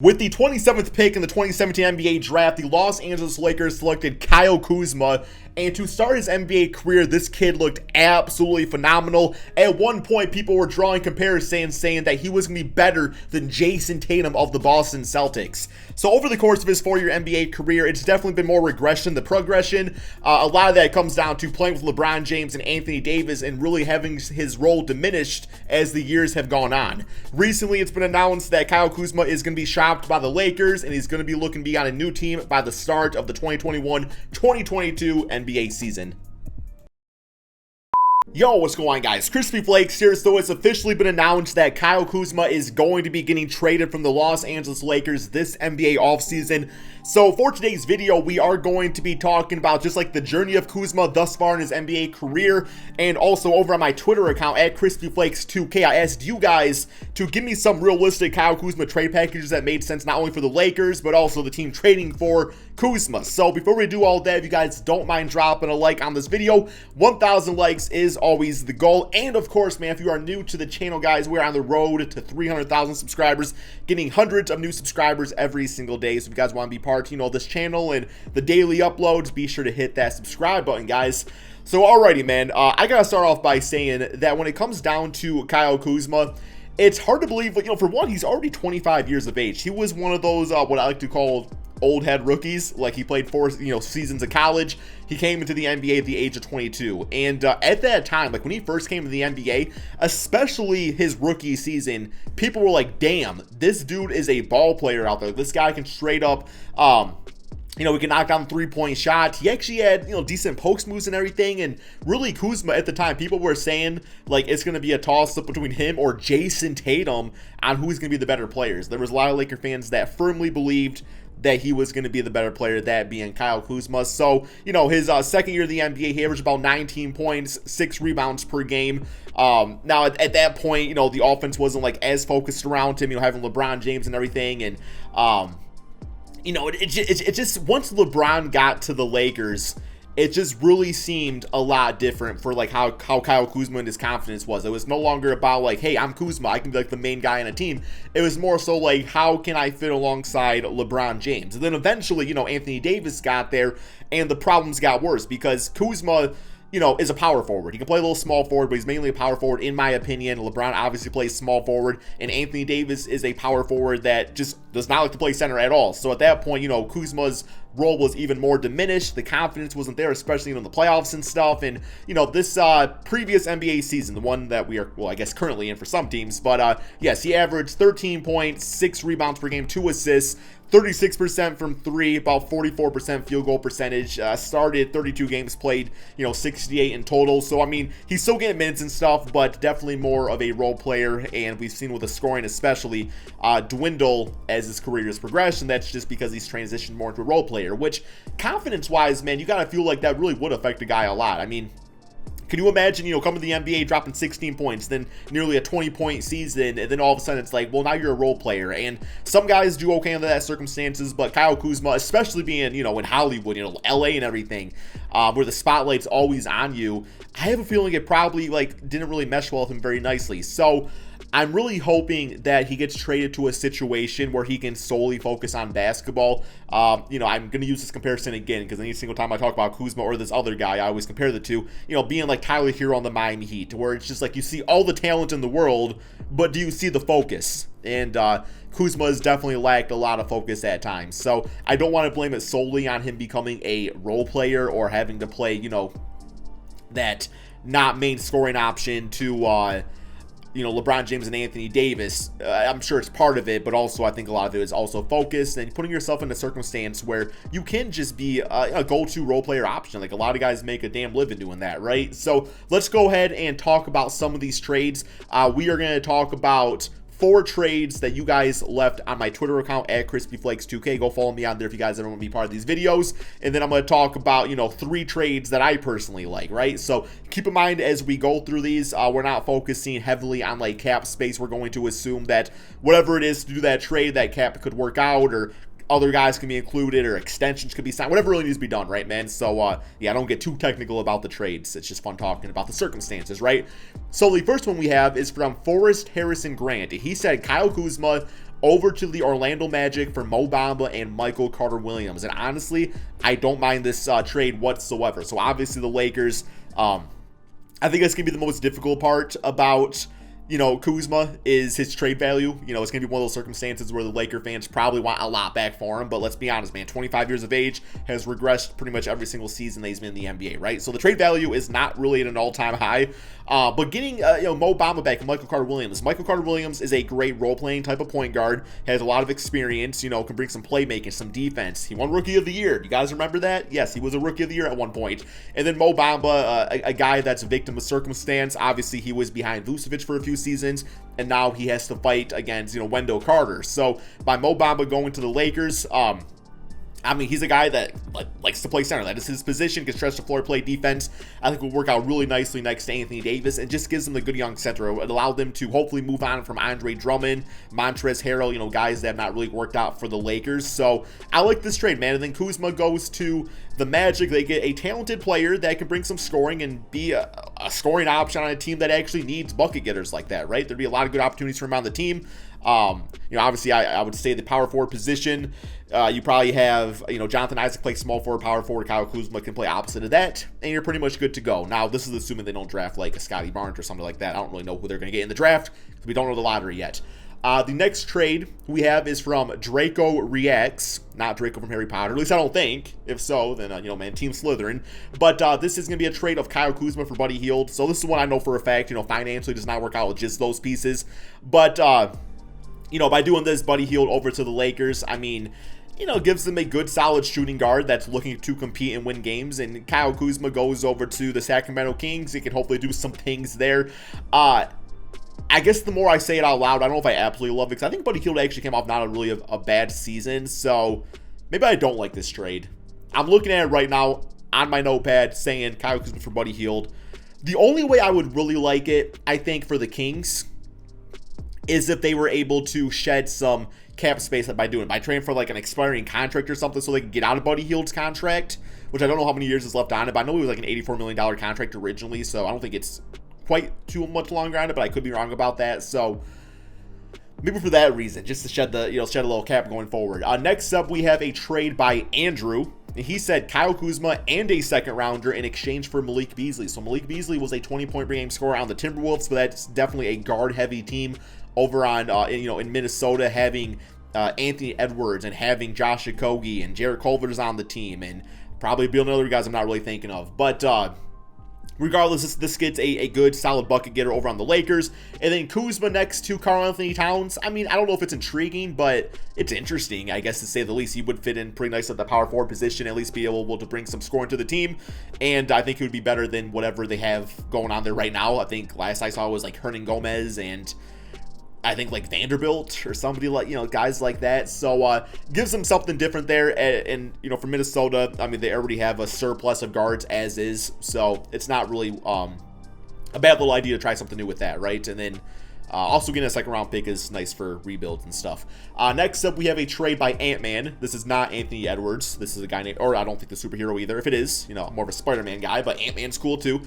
With the 27th pick in the 2017 NBA draft, the Los Angeles Lakers selected Kyle Kuzma, and to start his NBA career, this kid looked absolutely phenomenal. At one point, people were drawing comparisons saying that he was going to be better than Jason Tatum of the Boston Celtics. So over the course of his 4-year NBA career, it's definitely been more regression than progression. A lot of that comes down to playing with LeBron James and Anthony Davis and really having his role diminished as the years have gone on. Recently, it's been announced that Kyle Kuzma is going to be shopped by the Lakers, and he's going to be looking to be on a new team by the start of the 2021-2022 NBA season. Yo, what's going on, guys? Crispy Flakes here. So it's officially been announced that Kyle Kuzma is going to be getting traded from the Los Angeles Lakers this NBA offseason. So for today's video, we are going to be talking about just like the journey of Kuzma thus far in his NBA career, and also over on my Twitter account at CrispyFlakes2K, I asked you guys to give me some realistic Kyle Kuzma trade packages that made sense not only for the Lakers, but also the team trading for Kuzma. So before we do all that, if you guys don't mind dropping a like on this video, 1,000 likes is always the goal. And of course, man, if you are new to the channel, guys, we're on the road to 300,000 subscribers, getting hundreds of new subscribers every single day. So if you guys want to be part, this channel and the daily uploads, be sure to hit that subscribe button, guys. So alrighty, man, I gotta start off by saying that when it comes down to Kyle Kuzma, it's hard to believe, for one, he's already 25 years of age. He was one of those, what I like to call old head rookies. Like, he played 4 seasons of college. He came into the NBA at the age of 22, and at that time, like when he first came to the NBA, especially his rookie season, people were like, damn, this dude is a ball player out there. This guy can straight up he can knock down 3-point shot. He actually had, decent post moves and everything. And really, Kuzma at the time, people were saying like it's going to be a toss-up between him or Jason Tatum on who's going to be the better players. There was a lot of Laker fans that firmly believed that he was going to be the better player, that being Kyle Kuzma. So, his second year of the NBA, he averaged about 19 points, 6 rebounds per game. Now, at that point, the offense wasn't like as focused around him, having LeBron James and everything. And, it just, once LeBron got to the Lakers, it just really seemed a lot different for like how Kyle Kuzma and his confidence was. It was no longer about like, hey, I'm Kuzma, I can be like the main guy on a team. It was more so like, how can I fit alongside LeBron James? And then eventually, Anthony Davis got there and the problems got worse because Kuzma, is a power forward. He can play a little small forward, but he's mainly a power forward, in my opinion. LeBron obviously plays small forward, and Anthony Davis is a power forward that just does not like to play center at all. So at that point, Kuzma's role was even more diminished. The confidence wasn't there, especially in the playoffs and stuff. And, this previous NBA season, the one that we are, well, I guess currently in for some teams, but yes, he averaged 13 points, 6 rebounds per game, 2 assists, 36% from 3, about 44% field goal percentage, started 32 games, played, 68 in total. So, I mean, he's still getting minutes and stuff, but definitely more of a role player, and we've seen with the scoring especially dwindle as his career has progressed, and that's just because he's transitioned more into a role player, which confidence-wise, man, you gotta feel like that really would affect a guy a lot. I mean, can you imagine, coming to the NBA, dropping 16 points, then nearly a 20-point season, and then all of a sudden it's like, well, now you're a role player. And some guys do okay under that circumstances, but Kyle Kuzma, especially being, in Hollywood, LA and everything, where the spotlight's always on you, I have a feeling it probably, didn't really mesh well with him very nicely. So I'm really hoping that he gets traded to a situation where he can solely focus on basketball. I'm going to use this comparison again because any single time I talk about Kuzma or this other guy, I always compare the two, being like Tyler Hero on the Miami Heat, where it's just like you see all the talent in the world, but do you see the focus? And Kuzma has definitely lacked a lot of focus at times. So I don't want to blame it solely on him becoming a role player or having to play, that not main scoring option to, LeBron James and Anthony Davis. I'm sure it's part of it, but also I think a lot of it is also focused and putting yourself in a circumstance where you can just be a go-to role player option. Like a lot of guys make a damn living doing that, right? So let's go ahead and talk about some of these trades. We are going to talk about 4 trades that you guys left on my Twitter account at CrispyFlakes2K. Go follow me on there if you guys ever want to be part of these videos. And then I'm going to talk about, 3 trades that I personally like, right? So keep in mind as we go through these, we're not focusing heavily on like cap space. We're going to assume that whatever it is to do that trade, that cap could work out, or other guys can be included, or extensions could be signed, whatever really needs to be done, right, man? So, yeah, don't get too technical about the trades. It's just fun talking about the circumstances, right? So the first one we have is from Forrest Harrison Grant. He said Kyle Kuzma over to the Orlando Magic for Mo Bamba and Michael Carter-Williams. And honestly, I don't mind this trade whatsoever. So obviously the Lakers, I think that's going to be the most difficult part about, Kuzma is his trade value. It's going to be one of those circumstances where the Laker fans probably want a lot back for him. But let's be honest, man, 25 years of age, has regressed pretty much every single season that he's been in the NBA, right? So the trade value is not really at an all-time high. But getting, Mo Bamba back and Michael Carter-Williams. Michael Carter-Williams is a great role-playing type of point guard, has a lot of experience, can bring some playmaking, some defense. He won Rookie of the Year. You guys remember that? Yes, he was a Rookie of the Year at one point. And then Mo Bamba, a guy that's a victim of circumstance. Obviously, he was behind Vucevic for a few seasons, and now he has to fight against, Wendell Carter. So by Mo Bamba going to the Lakers, he's a guy that likes to play center. That is his position, can stretch the floor, play defense. I think will work out really nicely next to Anthony Davis and just gives them the good young center. It would allow them to hopefully move on from Andre Drummond, Montrezl Harrell, guys that have not really worked out for the Lakers. So I like this trade, man. And then Kuzma goes to the Magic. They get a talented player that can bring some scoring and be a scoring option on a team that actually needs bucket getters like that, right? There'd be a lot of good opportunities for him on the team. Obviously I would say the power forward position, you probably have, Jonathan Isaac play small forward, power forward, Kyle Kuzma can play opposite of that, and you're pretty much good to go. Now, this is assuming they don't draft like a Scotty Barnes or something like that. I don't really know who they're going to get in the draft because we don't know the lottery yet. The next trade we have is from Draco Reacts, not Draco from Harry Potter. At least I don't think. If so, then, Team Slytherin. But this is going to be a trade of Kyle Kuzma for Buddy Hield. So this is one I know for a fact, financially does not work out with just those pieces. But, by doing this, Buddy Hield over to the Lakers, gives them a good, solid shooting guard that's looking to compete and win games. And Kyle Kuzma goes over to the Sacramento Kings. He can hopefully do some things there. I guess the more I say it out loud, I don't know if I absolutely love it, because I think Buddy Hield actually came off not a bad season. So maybe I don't like this trade. I'm looking at it right now on my notepad saying Kyle Kuzma for Buddy Hield. The only way I would really like it, I think, for the Kings is if they were able to shed some cap space by trading for like an expiring contract or something so they can get out of Buddy Hield's contract, which I don't know how many years is left on it, but I know it was like an $84 million contract originally, so I don't think it's quite too much longer on it, but I could be wrong about that. So maybe for that reason, just to shed a little cap going forward. Next up, we have a trade by Andrew. He said Kyle Kuzma and a second rounder in exchange for Malik Beasley. So Malik Beasley was a 20-point per game scorer on the Timberwolves, but that's definitely a guard-heavy team over on in Minnesota, having Anthony Edwards and having Josh Okogie and Jarrett Culver's on the team, and probably a billion other guys I'm not really thinking of. But regardless, this gets a good, solid bucket getter over on the Lakers. And then Kuzma next to Karl-Anthony Towns. I don't know if it's intriguing, but it's interesting, I guess, to say the least. He would fit in pretty nice at the power forward position, at least be able to bring some scoring to the team. And I think it would be better than whatever they have going on there right now. I think last I saw was like Hernan Gomez and I think like Vanderbilt or somebody like, guys like that. So gives them something different there. And for Minnesota, they already have a surplus of guards as is. So it's not really a bad little idea to try something new with that, right? And then also getting a second round pick is nice for rebuilds and stuff. Next up, we have a trade by Ant-Man. This is not Anthony Edwards. This is a guy named, or I don't think the superhero either. If it is, I'm more of a Spider-Man guy, but Ant-Man's cool too.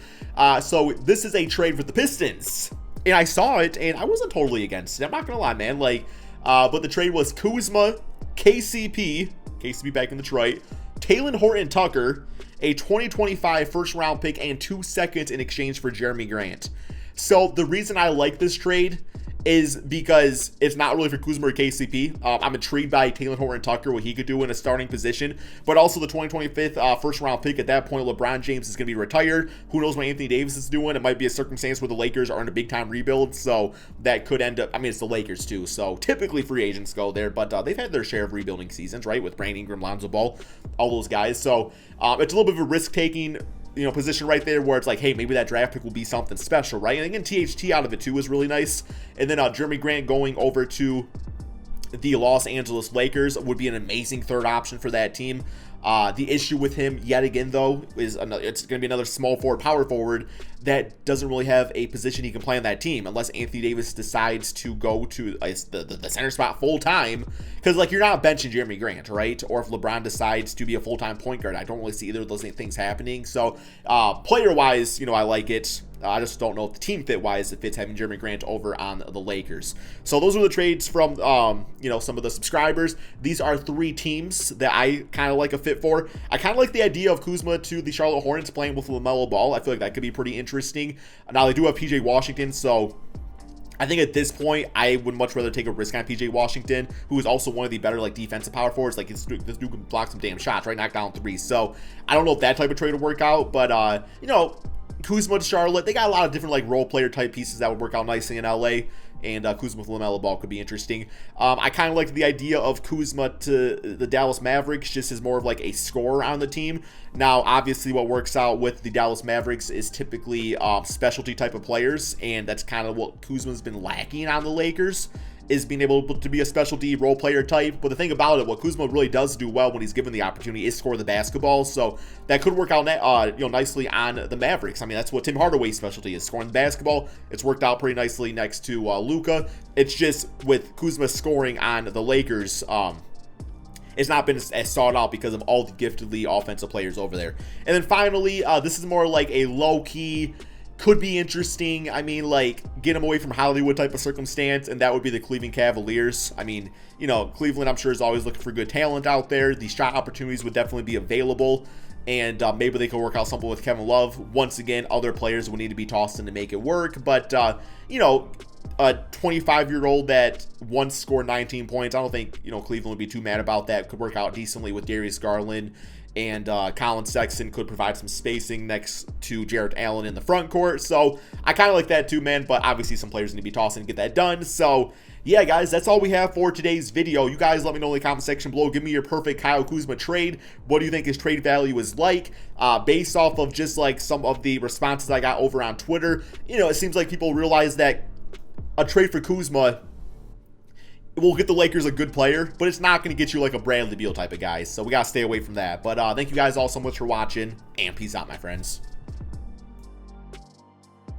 So this is a trade for the Pistons. And I saw it, and I wasn't totally against it. I'm not going to lie, man. But the trade was Kuzma, KCP back in Detroit, Talen Horton-Tucker, a 2025 first-round pick, and 2 seconds in exchange for Jeremy Grant. So the reason I like this trade is because it's not really for Kuzma or KCP. I'm intrigued by Talen Horton-Tucker, what he could do in a starting position, but also the 2025 first round pick. At that point, LeBron James is going to be retired. Who knows what Anthony Davis is doing? It might be a circumstance where the Lakers are in a big time rebuild, so that could end up, it's the Lakers too, so typically free agents go there, but they've had their share of rebuilding seasons, right, with Brandon Ingram, Lonzo Ball, all those guys. So it's a little bit of a risk-taking position right there where it's like, hey, maybe that draft pick will be something special, right? And getting THT out of it too is really nice. And then Jeremy Grant going over to the Los Angeles Lakers would be an amazing third option for that team. The issue with him, yet again, though, is it's going to be another small forward, power forward that doesn't really have a position he can play on that team unless Anthony Davis decides to go to the center spot full time. Because, like, you're not benching Jeremy Grant, right? Or if LeBron decides to be a full-time point guard, I don't really see either of those things happening. So, player-wise, you know, I like it. I just don't know if the team fit-wise it fits having Jeremy Grant over on the Lakers. So those are the trades from, you know, some of the subscribers. These are 3 teams that I kind of like a fit for. I kind of like the idea of Kuzma to the Charlotte Hornets playing with LaMelo Ball. I feel like that could be pretty interesting. Now, they do have PJ Washington, so I think at this point, I would much rather take a risk on PJ Washington, who is also one of the better, like, defensive power forwards. Like, this dude can block some damn shots, right? Knock down 3. So I don't know if that type of trade would work out, but, you know, Kuzma to Charlotte, they got a lot of different, like, role player type pieces that would work out nicely in LA, and Kuzma with LaMelo Ball could be interesting. I kind of like the idea of Kuzma to the Dallas Mavericks just as more of like a scorer on the team. Now, obviously, what works out with the Dallas Mavericks is typically specialty type of players, and that's kind of what Kuzma's been lacking on the Lakers, is being able to be a specialty role player type. But the thing about it, what Kuzma really does do well when he's given the opportunity is score the basketball. So that could work out, you know, nicely on the Mavericks. I mean, that's what Tim Hardaway's specialty is, scoring the basketball. It's worked out pretty nicely next to Luka. It's just with Kuzma scoring on the Lakers, it's not been as sought out because of all the giftedly offensive players over there. And then finally, this is more like a low-key, could be interesting. I mean, like, get him away from Hollywood type of circumstance, and that would be the Cleveland Cavaliers. I mean, you know, Cleveland, I'm sure, is always looking for good talent out there. These shot opportunities would definitely be available, and maybe they could work out something with Kevin Love. Once again, other players would need to be tossed in to make it work, but, you know, a 25-year-old that once scored 19 points, I don't think, you know, Cleveland would be too mad about that. Could work out decently with Darius Garland, and Colin Sexton could provide some spacing next to Jarrett Allen in the front court. So I kind of like that too, man, but obviously some players need to be tossed in to get that done. So yeah, guys, that's all we have for today's video. You guys let me know in the comment section below. Give me your perfect Kyle Kuzma trade. What do you think his trade value is like? Based off of just like some of the responses I got over on Twitter, you know, it seems like people realize that a trade for Kuzma will get the Lakers a good player, but it's not going to get you like a Bradley Beal type of guy. So we got to stay away from that. But thank you guys all so much for watching, and peace out, my friends.